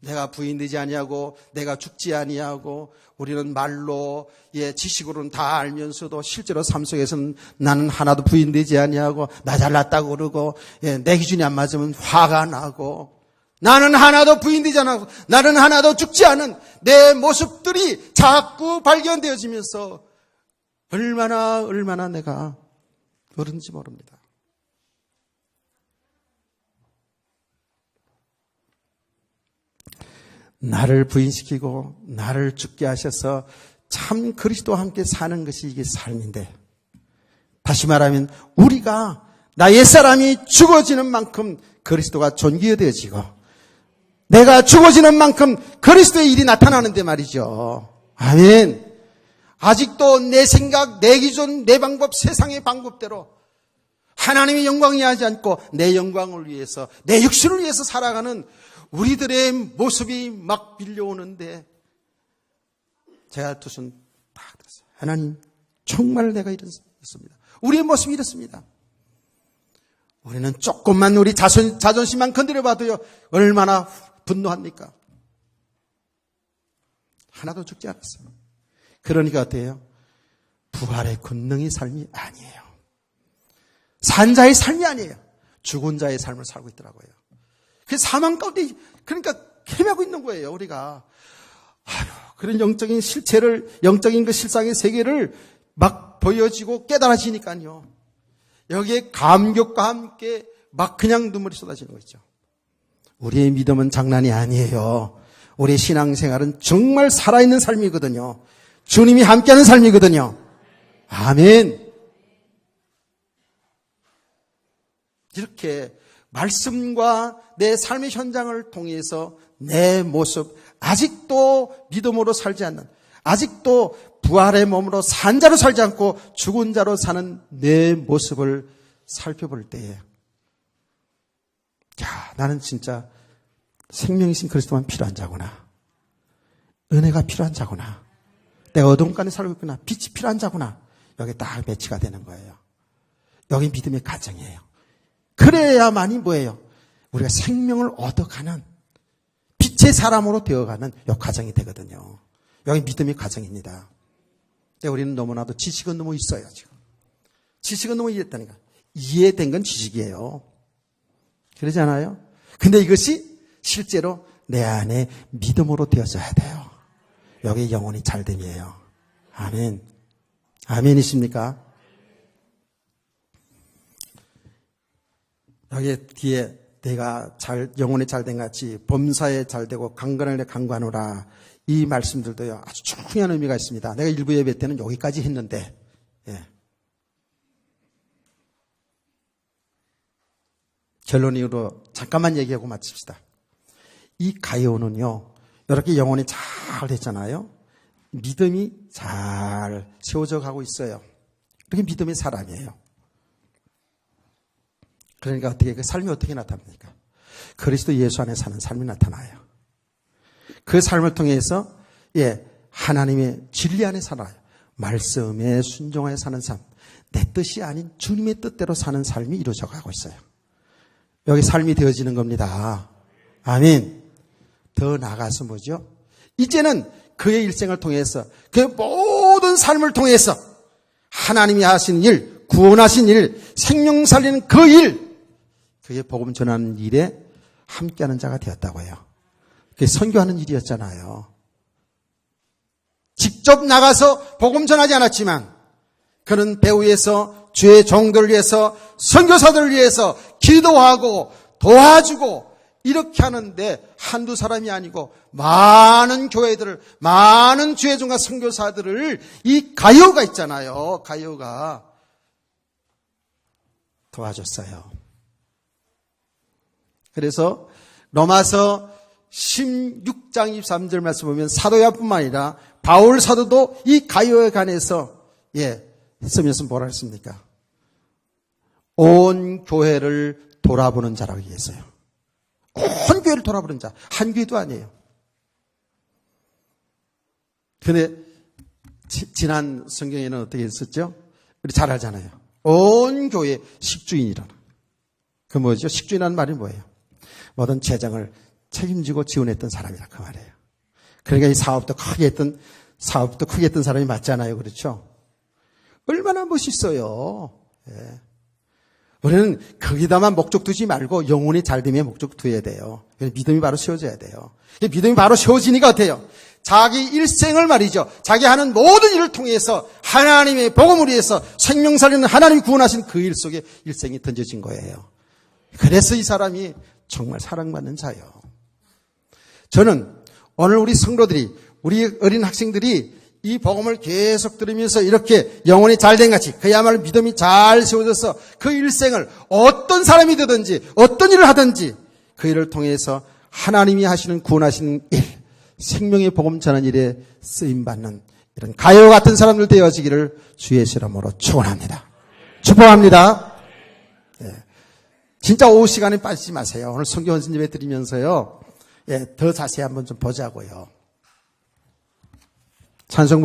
내가 부인되지 아니하고 내가 죽지 아니하고 우리는 말로 지식으로는 다 알면서도 실제로 삶 속에서는 나는 하나도 부인되지 아니하고 나 잘났다고 그러고 내 기준이 안 맞으면 화가 나고 나는 하나도 부인되지 않고 나는 하나도 죽지 않은 내 모습들이 자꾸 발견되어지면서 얼마나 내가 그런지 모릅니다. 나를 부인시키고 나를 죽게 하셔서 참 그리스도와 함께 사는 것이 이게 삶인데 다시 말하면 우리가 나 옛사람이 죽어지는 만큼 그리스도가 존귀되어지고 내가 죽어지는 만큼 그리스도의 일이 나타나는데 말이죠. 아멘. 아직도 내 생각, 내 기준, 내 방법, 세상의 방법대로 하나님의 영광이 하지 않고 내 영광을 위해서 내 육신을 위해서 살아가는 우리들의 모습이 막 빌려오는데 제가 두 손 딱 들었어요. 하나님 정말 내가 이렇습니다. 우리의 모습이 이렇습니다. 우리는 조금만 우리 자존심만 건드려봐도요 얼마나 분노합니까? 하나도 죽지 않았어요. 그러니까 어때요? 부활의 권능의 삶이 아니에요. 산 자의 삶이 아니에요. 죽은 자의 삶을 살고 있더라고요. 그 사망 가운데 그러니까 헤매고 있는 거예요. 우리가 그런 영적인 실체를 영적인 그 실상의 세계를 막 보여지고 깨달아지니까요. 여기에 감격과 함께 막 그냥 눈물이 쏟아지는 거 있죠. 우리의 믿음은 장난이 아니에요. 우리의 신앙생활은 정말 살아있는 삶이거든요. 주님이 함께하는 삶이거든요. 아멘. 이렇게 말씀과 내 삶의 현장을 통해서 내 모습, 아직도 믿음으로 살지 않는, 아직도 부활의 몸으로 산 자로 살지 않고 죽은 자로 사는 내 모습을 살펴볼 때에 나는 진짜 생명이신 그리스도만 필요한 자구나. 은혜가 필요한 자구나. 내가 어두운 가운데 살고 있구나. 빛이 필요한 자구나. 여기 딱 매치가 되는 거예요. 여기 믿음의 가정이에요. 그래야만이 뭐예요? 우리가 생명을 얻어가는 빛의 사람으로 되어가는 이 과정이 되거든요. 여기 믿음의 과정입니다. 근데 우리는 너무나도 지식은 너무 있어요. 지금 지식은 너무 이해했다니까. 이해된 건 지식이에요. 그러지 않아요? 근데 이것이 실제로 내 안에 믿음으로 되어져야 돼요. 여기 영혼이 잘됨이에요. 아멘. 아멘이십니까? 여기 뒤에 내가 영혼이 잘된 같이 범사에 잘되고 강건하게 강구하노라. 이 말씀들도요, 아주 중요한 의미가 있습니다. 내가 일부 예배 때는 여기까지 했는데, 결론으로 잠깐만 얘기하고 마칩시다. 이 가이오는요, 이렇게 영혼이 잘 됐잖아요. 믿음이 잘 세워져 가고 있어요. 이렇게 믿음의 사람이에요. 그러니까 어떻게 그 삶이 어떻게 나타납니까? 그리스도 예수 안에 사는 삶이 나타나요. 그 삶을 통해서 하나님의 진리 안에 살아요. 말씀에 순종하여 사는 삶, 내 뜻이 아닌 주님의 뜻대로 사는 삶이 이루어져 가고 있어요. 여기 삶이 되어지는 겁니다. 아멘. 더 나아가서 뭐죠? 이제는 그의 일생을 통해서, 그의 모든 삶을 통해서 하나님이 하신 일, 구원하신 일, 생명 살리는 그 일, 그의 복음 전하는 일에 함께하는 자가 되었다고요. 그게 선교하는 일이었잖아요. 직접 나가서 복음 전하지 않았지만 그는 배후에서 주의 종들을 위해서, 선교사들을 위해서 기도하고 도와주고 이렇게 하는데 한두 사람이 아니고 많은 교회들을, 많은 주의 종과 선교사들을 이 가이오가 있잖아요. 가이오가 도와줬어요. 그래서 로마서 16장 23절 말씀 보면 사도야뿐만 아니라 바울 사도도 이 가이오에 관해서 쓰면서 뭐라 했습니까? 온 교회를 돌아보는 자라고 얘기했어요. 온 교회를 돌아보는 자. 한 교회도 아니에요. 근데 지난 성경에는 어떻게 했었죠? 우리 잘 알잖아요. 온 교회 식주인이라는. 그 뭐죠? 식주인이라는 말이 뭐예요? 모든 재정을 책임지고 지원했던 사람이라 그 말이에요. 그러니까 이 사업도 크게 했던 사람이 맞잖아요. 그렇죠? 얼마나 멋있어요. 예. 우리는 거기다만 목적 두지 말고 영혼이 잘 되면 목적 두어야 돼요. 믿음이 바로 세워져야 돼요. 믿음이 바로 세워지니까 어때요? 자기 일생을 말이죠. 자기 하는 모든 일을 통해서 하나님의 복음을 위해서 생명 살리는 하나님이 구원하신 그 일 속에 일생이 던져진 거예요. 그래서 이 사람이 정말 사랑받는 자예요. 저는 오늘 우리 성도들이, 우리 어린 학생들이 이 복음을 계속 들으면서 이렇게 영혼이 잘된 같이 그야말로 믿음이 잘 세워져서 그 일생을 어떤 사람이 되든지 어떤 일을 하든지 그 일을 통해서 하나님이 하시는 구원하시는 일, 생명의 복음 전하는 일에 쓰임받는 이런 가요 같은 사람들 되어지기를 주의 이름으로 축원합니다. 축복합니다. 네. 진짜 오후 시간에 빠지지 마세요. 오늘 성경 헌신 예배 드리면서요. 더 자세히 한번 좀 보자고요. 찬송